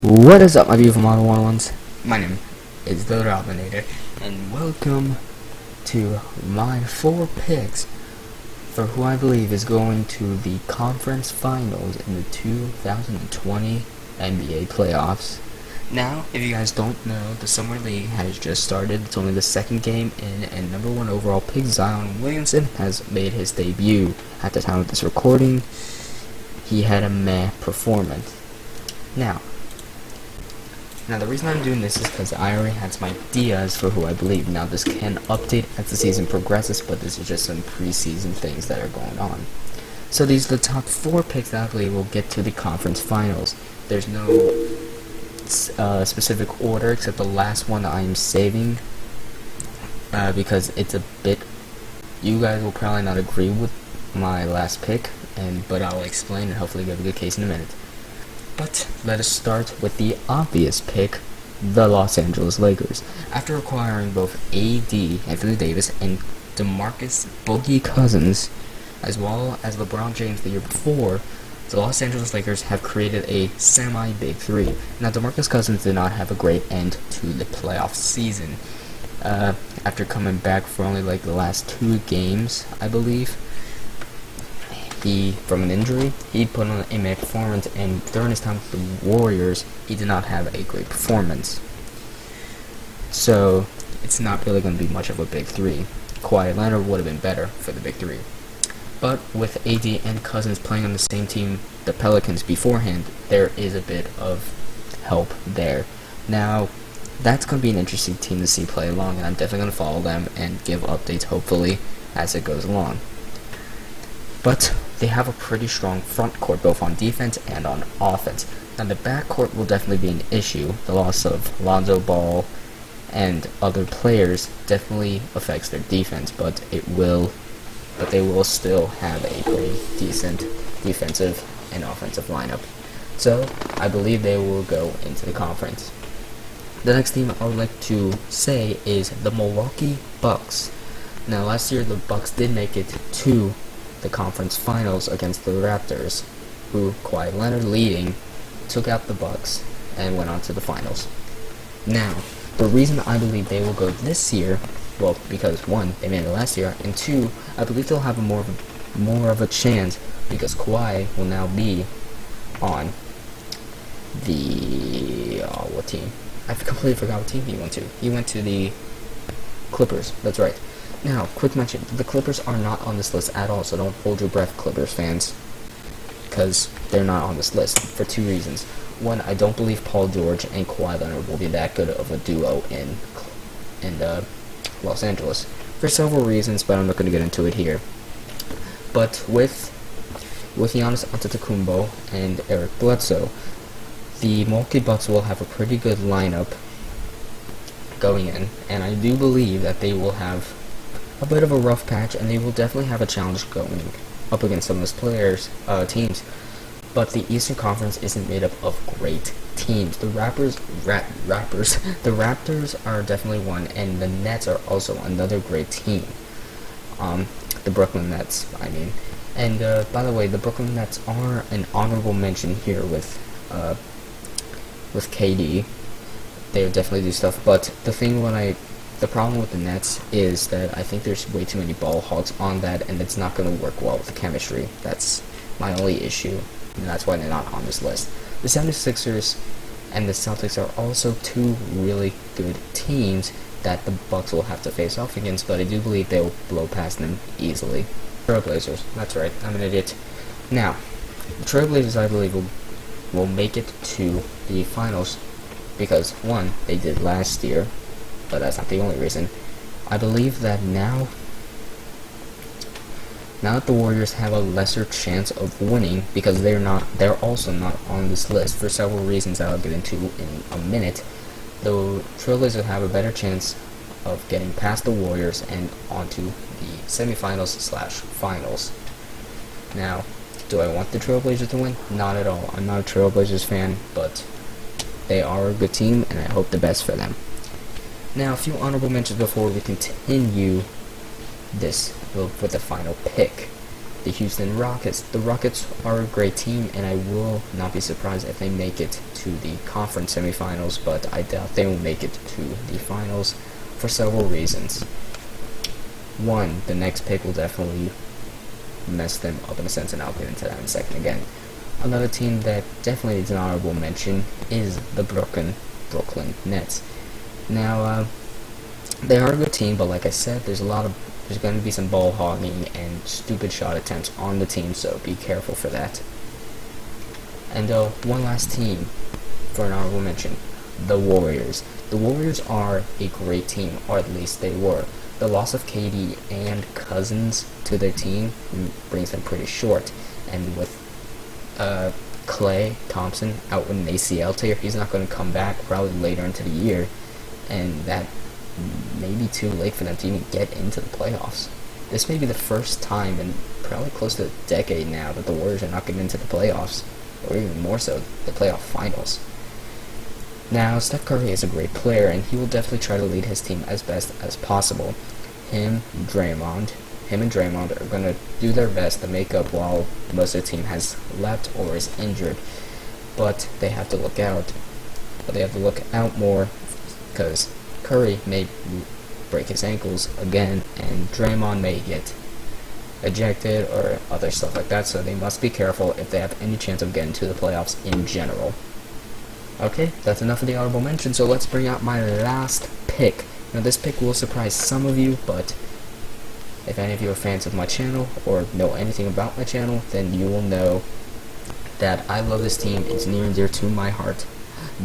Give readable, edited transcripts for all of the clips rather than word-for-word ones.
What is up, my beautiful Model 101s? My name is the Robinator, and welcome to my 4 picks for who I believe is going to the conference finals in the 2020 NBA playoffs. Now, if you guys don't know, the Summer League has just started. It's only the second game in, and number 1 overall pick Zion Williamson has made his debut. At the time of this recording, he had a meh performance. Now, the reason I'm doing this is because I already had some ideas for who I believe. Now, this can update as the season progresses, but this is just some preseason things that are going on. So these are the top 4 picks that I believe will get to the conference finals. There's no specific order except the last one that I'm saving because it's a bit. You guys will probably not agree with my last pick, but I'll explain and hopefully give a good case in a minute. But let us start with the obvious pick, the Los Angeles Lakers. After acquiring both AD, Anthony Davis, and DeMarcus Boogie Cousins, as well as LeBron James the year before, the Los Angeles Lakers have created a semi-big 3. Now, DeMarcus Cousins did not have a great end to the playoff season. After coming back for only like the last 2 games, I believe, from an injury, he put on a meh performance, and during his time with the Warriors, he did not have a great performance. So, it's not really going to be much of a big 3. Kawhi Leonard would have been better for the big 3. But with AD and Cousins playing on the same team, the Pelicans, beforehand, there is a bit of help there. Now, that's going to be an interesting team to see play along, and I'm definitely going to follow them and give updates, hopefully, as it goes along. But they have a pretty strong front court, both on defense and on offense. Now, the back court will definitely be an issue. The loss of Lonzo Ball and other players definitely affects their defense, but they will still have a pretty decent defensive and offensive lineup. So, I believe they will go into the conference. The next team I would like to say is the Milwaukee Bucks. Now, last year the Bucks did make it to the conference finals against the Raptors, who, Kawhi Leonard leading, took out the Bucks and went on to the finals. Now, the reason I believe they will go this year, well, because 1, they made it last year, and 2, I believe they'll have more of a chance because Kawhi will now be on the what team? I completely forgot what team he went to. He went to the Clippers. That's right. Now, quick mention, the Clippers are not on this list at all, so don't hold your breath, Clippers fans, because they're not on this list for 2 reasons. 1, I don't believe Paul George and Kawhi Leonard will be that good of a duo in Los Angeles, for several reasons, but I'm not going to get into it here. But with Giannis Antetokounmpo and Eric Bledsoe, the Milwaukee Bucks will have a pretty good lineup going in, and I do believe that they will have a bit of a rough patch, and they will definitely have a challenge going up against some of those teams. But the Eastern Conference isn't made up of great teams. The Raptors are definitely one, and the Nets are also another great team. The Brooklyn Nets, I mean. And by the way, the Brooklyn Nets are an honorable mention here with KD. They definitely do stuff, but the problem with the Nets is that I think there's way too many ball hogs on that, and it's not going to work well with the chemistry. That's my only issue, and that's why they're not on this list. The 76ers and the Celtics are also 2 really good teams that the Bucks will have to face off against, but I do believe they'll blow past them easily. Trailblazers, that's right, I'm an idiot. Now, the Trailblazers, I believe, will make it to the finals because, 1, they did last year, but that's not the only reason. I believe that now that the Warriors have a lesser chance of winning because they're also not on this list for several reasons that I'll get into in a minute. The Trailblazers have a better chance of getting past the Warriors and onto the semifinals/finals. Now, do I want the Trailblazers to win? Not at all. I'm not a Trailblazers fan, but they are a good team, and I hope the best for them. Now, a few honorable mentions before we continue this with the final pick. the Houston Rockets. The Rockets are a great team, and I will not be surprised if they make it to the conference semifinals, but I doubt they will make it to the finals for several reasons. One, the next pick will definitely mess them up in a sense, and I'll get into that in a second again. Another team that definitely is an honorable mention is the Brooklyn Nets. Now, they are a good team, but like I said, there's going to be some ball hogging and stupid shot attempts on the team, so be careful for that. And one last team for an honorable mention, the Warriors. The Warriors are a great team, or at least they were. The loss of KD and Cousins to their team brings them pretty short, and with Klay Thompson out with an ACL tear, he's not going to come back probably later into the year, and that may be too late for them to even get into the playoffs. This may be the first time in probably close to a decade now that the Warriors are not getting into the playoffs, or even more so, the playoff finals. Now, Steph Curry is a great player, and he will definitely try to lead his team as best as possible. Him and Draymond are going to do their best to make up while most of the team has left or is injured. But they have to look out. More, because Curry may break his ankles again, and Draymond may get ejected or other stuff like that, so they must be careful if they have any chance of getting to the playoffs in general. Okay, that's enough of the honorable mention, so let's bring out my last pick. Now, this pick will surprise some of you, but if any of you are fans of my channel or know anything about my channel, then you will know that I love this team. It's near and dear to my heart,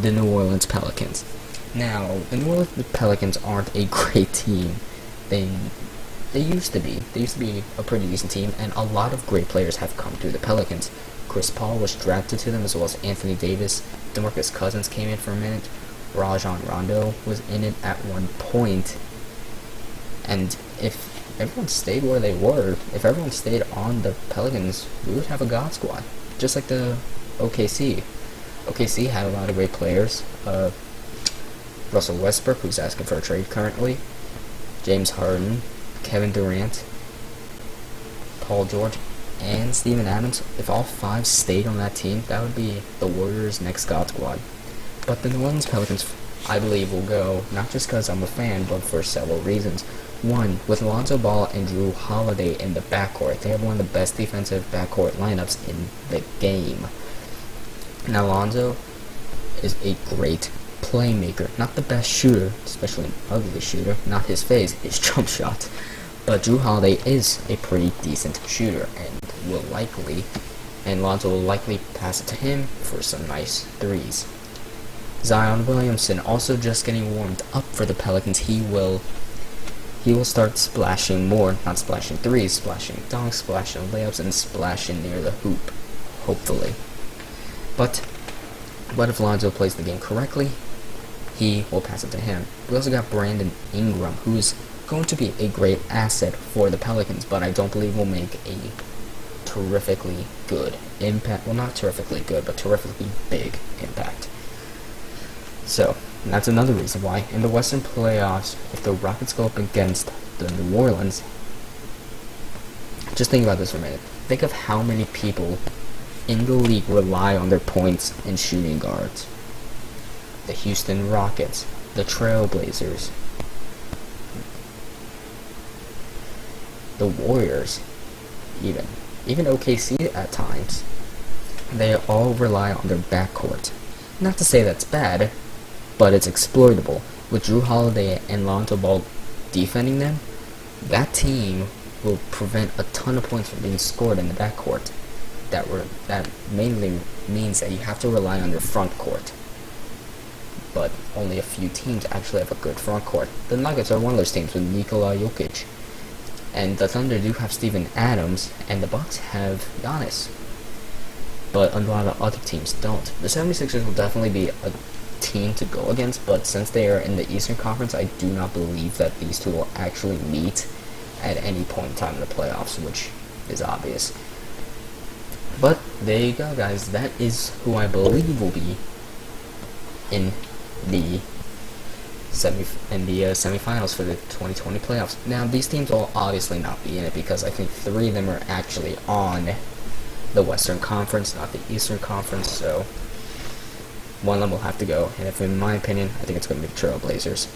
the New Orleans Pelicans. Now, the New Orleans Pelicans aren't a great team. They used to be. They used to be a pretty decent team, and a lot of great players have come through the Pelicans. Chris Paul was drafted to them, as well as Anthony Davis. DeMarcus Cousins came in for a minute. Rajon Rondo was in it at one point. And if everyone stayed where they were, if everyone stayed on the Pelicans, we would have a God squad. Just like the OKC. OKC had a lot of great players. Russell Westbrook, who's asking for a trade currently. James Harden, Kevin Durant, Paul George, and Steven Adams. If all five stayed on that team, that would be the Warriors' next God squad. But the New Orleans Pelicans, I believe, will go, not just because I'm a fan, but for several reasons. One, with Lonzo Ball and Drew Holiday in the backcourt, they have one of the best defensive backcourt lineups in the game. Now, Lonzo is a great playmaker, not the best shooter, especially an ugly shooter, not his phase, his jump shot. But Drew Holiday is a pretty decent shooter, and Lonzo will likely pass it to him for some nice threes. Zion Williamson also just getting warmed up for the Pelicans. He will start splashing more, not splashing threes, splashing dunks, splashing layups, and splashing near the hoop, hopefully. But what if Lonzo plays the game correctly? He will pass it to him. We also got Brandon Ingram, who's going to be a great asset for the Pelicans, but I don't believe will make a terrifically good impact. Well, not terrifically good, but terrifically big impact. So, that's another reason why in the Western playoffs, if the Rockets go up against the New Orleans, just think about this for a minute. Think of how many people in the league rely on their points and shooting guards. The Houston Rockets, the Trailblazers, the Warriors, even OKC at times. They all rely on their backcourt. Not to say that's bad, but it's exploitable. With Drew Holiday and Lonzo Ball defending them, that team will prevent a ton of points from being scored in the backcourt. That mainly means that you have to rely on your front court. But only a few teams actually have a good front court. The Nuggets are one of those teams with Nikola Jokic. And the Thunder do have Steven Adams, and the Bucks have Giannis. But a lot of other teams don't. The 76ers will definitely be a team to go against, but since they are in the Eastern Conference, I do not believe that these two will actually meet at any point in time in the playoffs, which is obvious. But there you go, guys. That is who I believe will be in the semifinals for the 2020 playoffs. Now, these teams will obviously not be in it because I think 3 of them are actually on the Western Conference, not the Eastern Conference, so one of them will have to go. And if, in my opinion, I think it's going to be the Trail Blazers.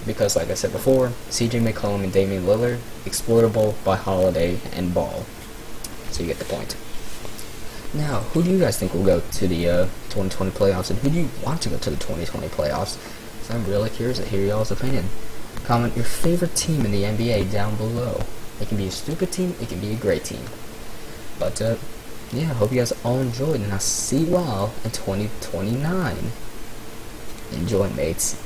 Because, like I said before, CJ McCollum and Damian Lillard, exploitable by Holiday and Ball. So you get the point. Now, who do you guys think will go to the 2020 playoffs, and who do you want to go to the 2020 playoffs? So I'm really curious to hear y'all's opinion. Comment your favorite team in the NBA down below. It can be a stupid team, it can be a great team. But, yeah, I hope you guys all enjoyed, and I'll see you all in 2029. Enjoy, mates.